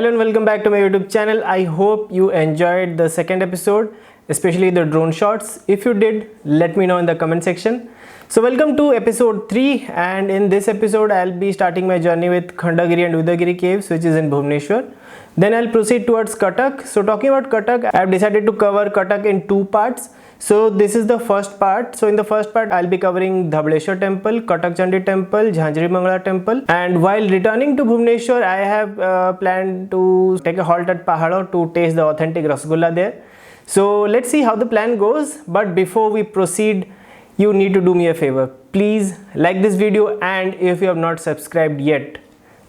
Hello and welcome back to my YouTube channel. I hope you enjoyed the second episode, especially the drone shots. If you did, let me know in the comment section. So welcome to episode 3, and in this episode I'll be starting my journey with Khandagiri and Udayagiri caves, which is in Bhubaneswar. Then I'll proceed towards Cuttack. So talking about Cuttack, I've decided to cover Cuttack in 2 parts. So this is the first part. So in the first part I'll be covering Dhabaleswar temple, Cuttack Chandi temple, Jhanjiri Mangala temple, and while returning to Bhubaneswar I have planned to take a halt at Pahala to taste the authentic Rasagolla there. So let's see how the plan goes, but before we proceed, you need to do me a favor. Please like this video, and if you have not subscribed yet,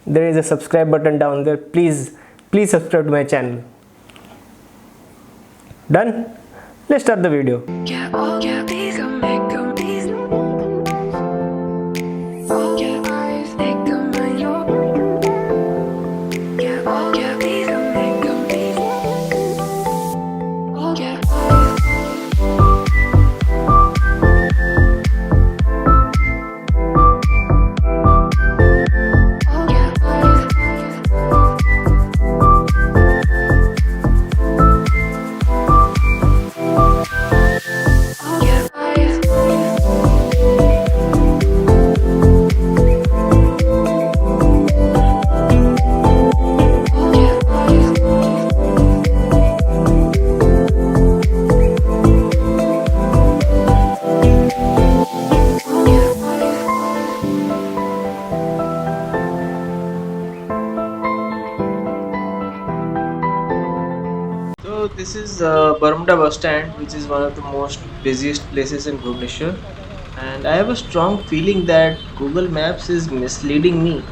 there is a subscribe button down there. Please subscribe to my channel. Done? Let's start the video. So this is Bermuda bus stand, which is one of the most busiest places in Bhubaneswar, and I have a strong feeling that Google Maps is misleading me.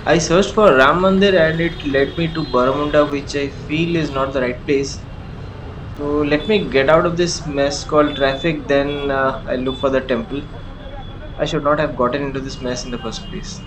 I searched for Ram Mandir and it led me to Bermuda, which I feel is not the right place. So let me get out of this mess called traffic, then I'll look for the temple. I should not have gotten into this mess in the first place.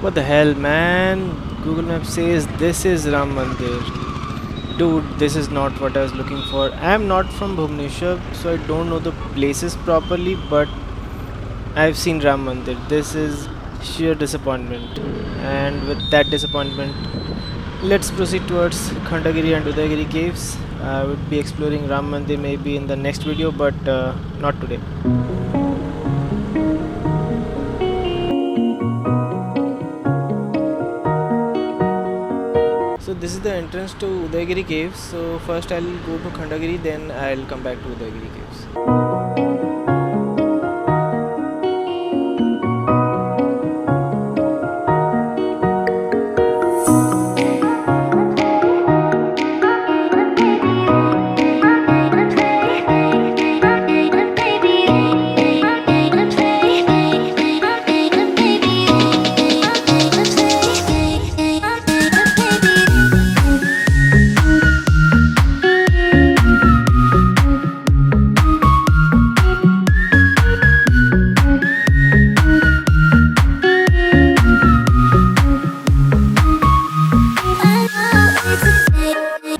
What the hell, man? Google Maps says this is Ram Mandir. Dude, this is not what I was looking for. I am not from Bhubaneswar, so I don't know the places properly, but I've seen Ram Mandir. This is sheer disappointment. And with that disappointment, let's proceed towards Khandagiri and Udayagiri caves. I would be exploring Ram Mandir maybe in the next video, but not today. So this is the entrance to Udayagiri caves. So first I'll go to Khandagiri, then I'll come back to Udayagiri caves.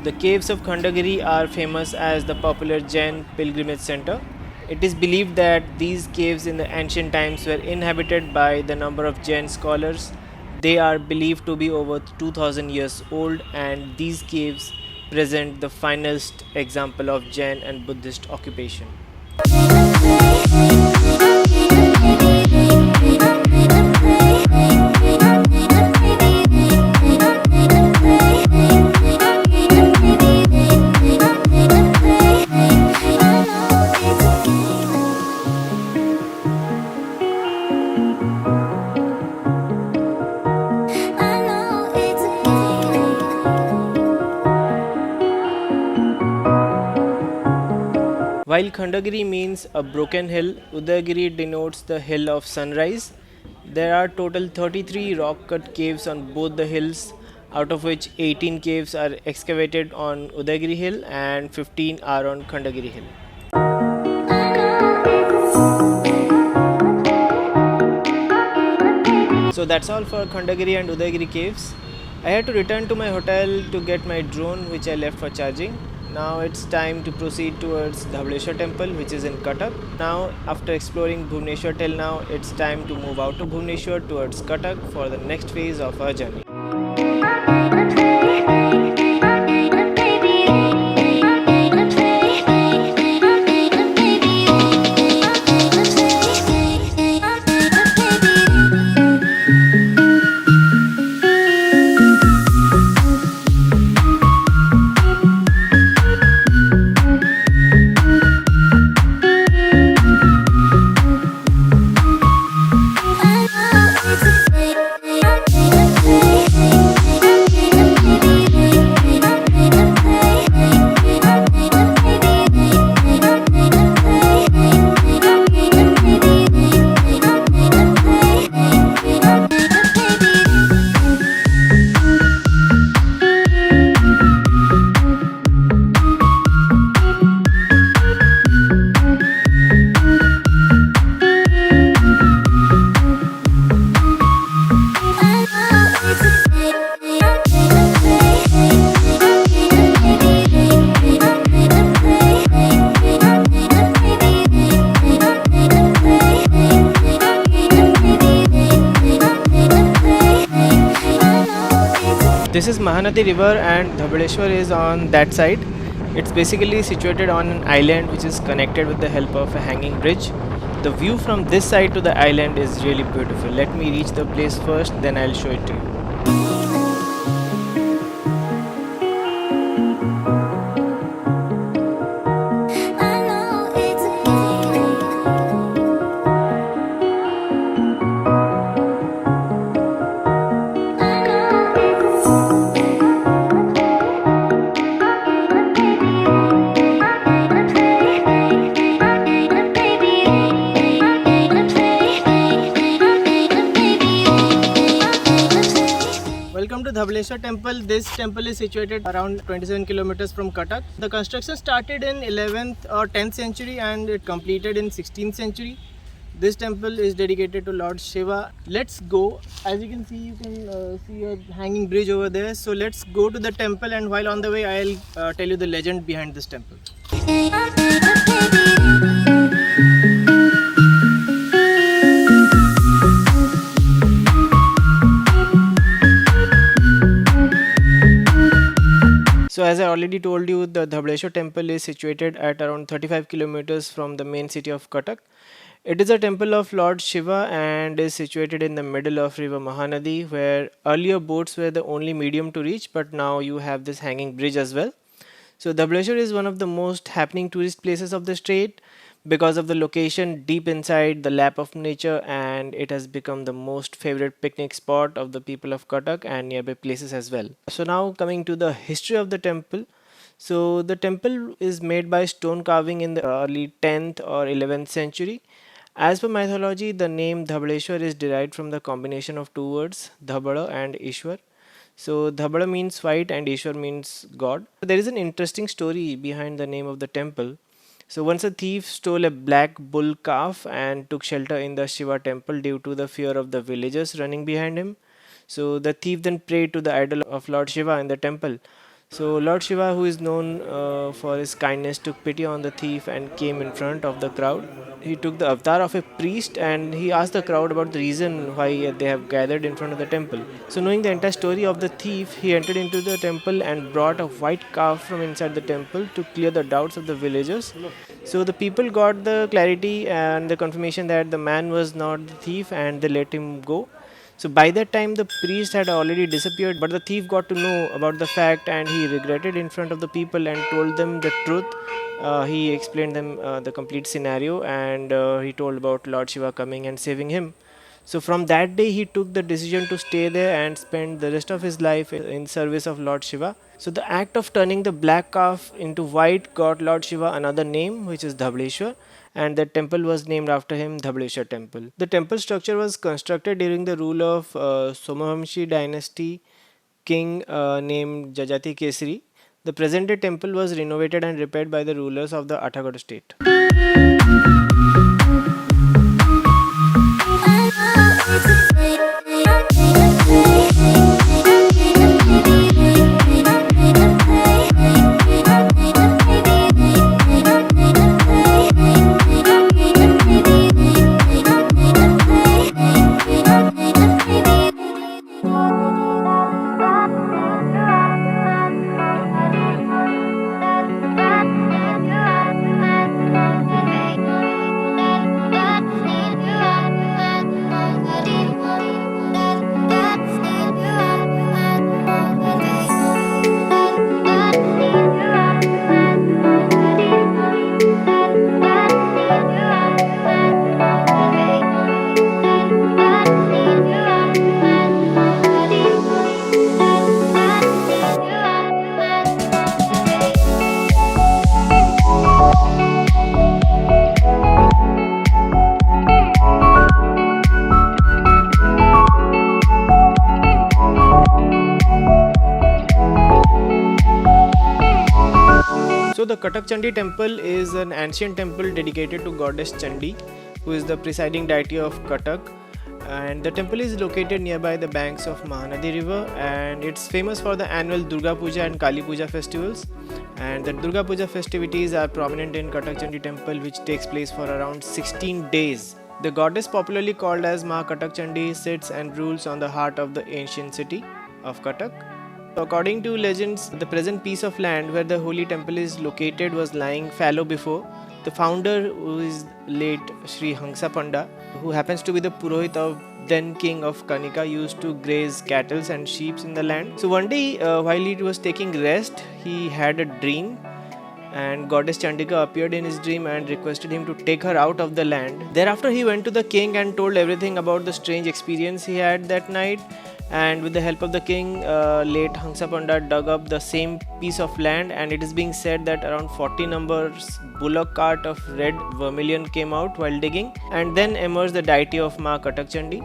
The caves of Khandagiri are famous as the popular Jain pilgrimage center. It is believed that these caves in the ancient times were inhabited by the number of Jain scholars. They are believed to be over 2000 years old, and these caves present the finest example of Jain and Buddhist occupation. While Khandagiri means a broken hill, Udayagiri denotes the hill of sunrise. There are total 33 rock cut caves on both the hills, out of which 18 caves are excavated on Udayagiri hill and 15 are on Khandagiri hill. So that's all for Khandagiri and Udayagiri caves. I had to return to my hotel to get my drone, which I left for charging. Now it's time to proceed towards Dhabaleswar temple, which is in Cuttack. Now, after exploring Bhubaneswar till now, it's time to move out to Bhubaneswar towards Cuttack for the next phase of our journey. This is Mahanadi river and Dhabaleswar is on that side. It's basically situated on an island which is connected with the help of a hanging bridge. The view from this side to the island is really beautiful. Let me reach the place first, then I'll show it to you. Welcome to Dhabaleswar temple. This temple is situated around 27 kilometers from Cuttack. The construction started in 11th or 10th century and it completed in 16th century. This temple is dedicated to Lord Shiva. Let's go. As you can see, see a hanging bridge over there. So let's go to the temple, and while on the way I'll tell you the legend behind this temple. So as I already told you, the Dhabaleswar temple is situated at around 35 kilometers from the main city of Cuttack. It is a temple of Lord Shiva and is situated in the middle of river Mahanadi, where earlier boats were the only medium to reach, but now you have this hanging bridge as well. So Dhabaleswar is one of the most happening tourist places of the state because of the location deep inside the lap of nature, and it has become the most favorite picnic spot of the people of Cuttack and nearby places as well. So now coming to the history of the temple. So the temple is made by stone carving in the early 10th or 11th century. As per mythology, the name Dhabaleswar is derived from the combination of two words, Dhabala and Ishwar. So Dhabala means white and Ishwar means God. There is an interesting story behind the name of the temple. So once a thief stole a black bull calf and took shelter in the Shiva temple due to the fear of the villagers running behind him. So the thief then prayed to the idol of Lord Shiva in the temple. So Lord Shiva, who is known for his kindness, took pity on the thief and came in front of the crowd. He took the avatar of a priest and he asked the crowd about the reason why they have gathered in front of the temple. So knowing the entire story of the thief, he entered into the temple and brought a white calf from inside the temple to clear the doubts of the villagers. So the people got the clarity and the confirmation that the man was not the thief, and they let him go. So by that time, the priest had already disappeared, but the thief got to know about the fact and he regretted in front of the people and told them the truth. He explained them the complete scenario, and he told about Lord Shiva coming and saving him. So from that day he took the decision to stay there and spend the rest of his life in service of Lord Shiva. So the act of turning the black calf into white got Lord Shiva another name, which is Dhabaleswar, and the temple was named after him, Dhabaleswar temple. The temple structure was constructed during the rule of Somavamshi dynasty king named Jajati Kesari. The present day temple was renovated and repaired by the rulers of the Athagad state. So the Cuttack Chandi temple is an ancient temple dedicated to goddess Chandi, who is the presiding deity of Cuttack. And the temple is located nearby the banks of Mahanadi river, and it's famous for the annual Durga Puja and Kali Puja festivals. And the Durga Puja festivities are prominent in Cuttack Chandi temple, which takes place for around 16 days. The goddess, popularly called as Ma Cuttack Chandi, sits and rules on the heart of the ancient city of Cuttack. According to legends, the present piece of land where the holy temple is located was lying fallow before. The founder, who is late Sri Hangsa Panda, who happens to be the Purohit of then king of Kanika, used to graze cattle and sheep in the land. So one day, while he was taking rest, he had a dream, and goddess Chandika appeared in his dream and requested him to take her out of the land. Thereafter he went to the king and told everything about the strange experience he had that night. And with the help of the king, late Hangsa Panda dug up the same piece of land, and it is being said that around 40 numbers bullock cart of red vermilion came out while digging, and then emerged the deity of Ma Cuttack Chandi.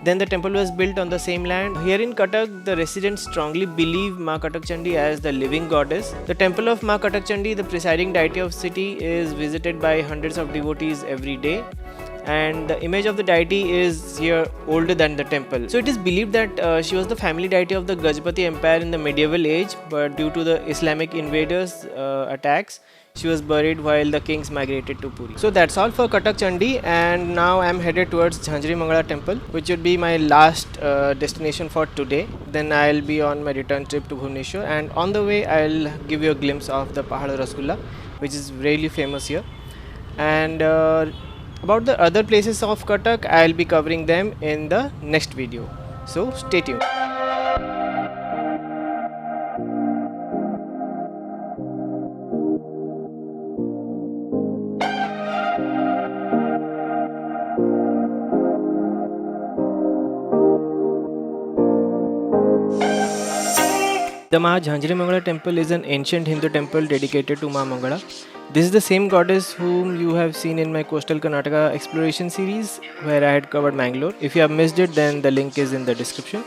Then the temple was built on the same land. Here in Cuttack, the residents strongly believe Ma Cuttack Chandi as the living goddess. The temple of Ma Cuttack Chandi, the presiding deity of city, is visited by hundreds of devotees every day. And the image of the deity is here older than the temple. So it is believed that she was the family deity of the Gajapati Empire in the medieval age, but due to the Islamic invaders' attacks, she was buried while the kings migrated to Puri. So that's all for Cuttack Chandi, and now I'm headed towards Jhanjiri Mangala temple, which would be my last destination for today. Then I'll be on my return trip to Bhubaneswar, and on the way I'll give you a glimpse of the Pahala Rasagolla, which is really famous here. And about the other places of Cuttack, I'll be covering them in the next video. So stay tuned. The Jhanjiri Mangala temple is an ancient Hindu temple dedicated to Ma Mangala. This is the same goddess whom you have seen in my coastal Karnataka exploration series, where I had covered Mangalore. If you have missed it, then the link is in the description.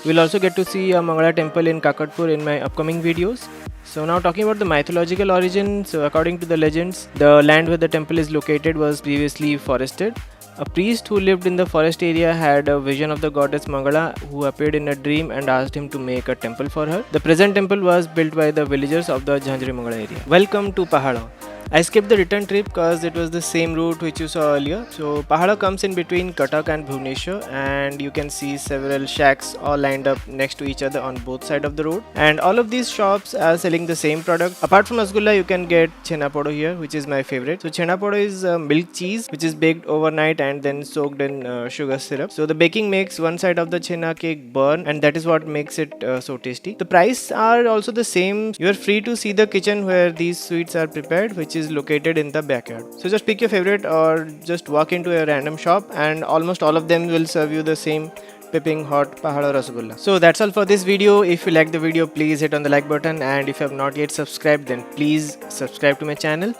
We'll also get to see a Mangala temple in Kakatpur in my upcoming videos. So now talking about the mythological origin. So according to the legends, the land where the temple is located was previously forested. A priest who lived in the forest area had a vision of the goddess Mangala, who appeared in a dream and asked him to make a temple for her. The present temple was built by the villagers of the Jhanjiri Mangala area. Welcome to Pahala. I skipped the return trip because it was the same route which you saw earlier. So Pahala comes in between Cuttack and Bhubaneswar, and you can see several shacks all lined up next to each other on both sides of the road. And all of these shops are selling the same product. Apart from Rasgulla, you can get Chhena Podo here, which is my favorite. So Chhena Podo is milk cheese which is baked overnight and then soaked in sugar syrup. So the baking makes one side of the Chhena cake burn, and that is what makes it so tasty. The price are also the same. You are free to see the kitchen where these sweets are prepared, which which is located in the backyard. So just pick your favorite or just walk into a random shop and almost all of them will serve you the same piping hot Pahala Rasagolla. So that's all for this video. If you like the video, please hit on the like button, and if you have not yet subscribed, then please subscribe to my channel.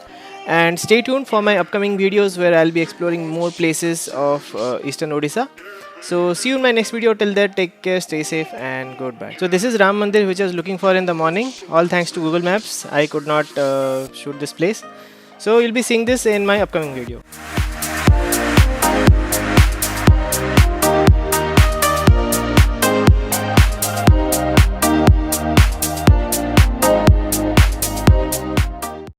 And stay tuned for my upcoming videos where I'll be exploring more places of Eastern Odisha. So see you in my next video. Till then, take care, stay safe, and goodbye. So this is Ram Mandir, which I was looking for in the morning. All thanks to Google Maps, I could not shoot this place. So you'll be seeing this in my upcoming video.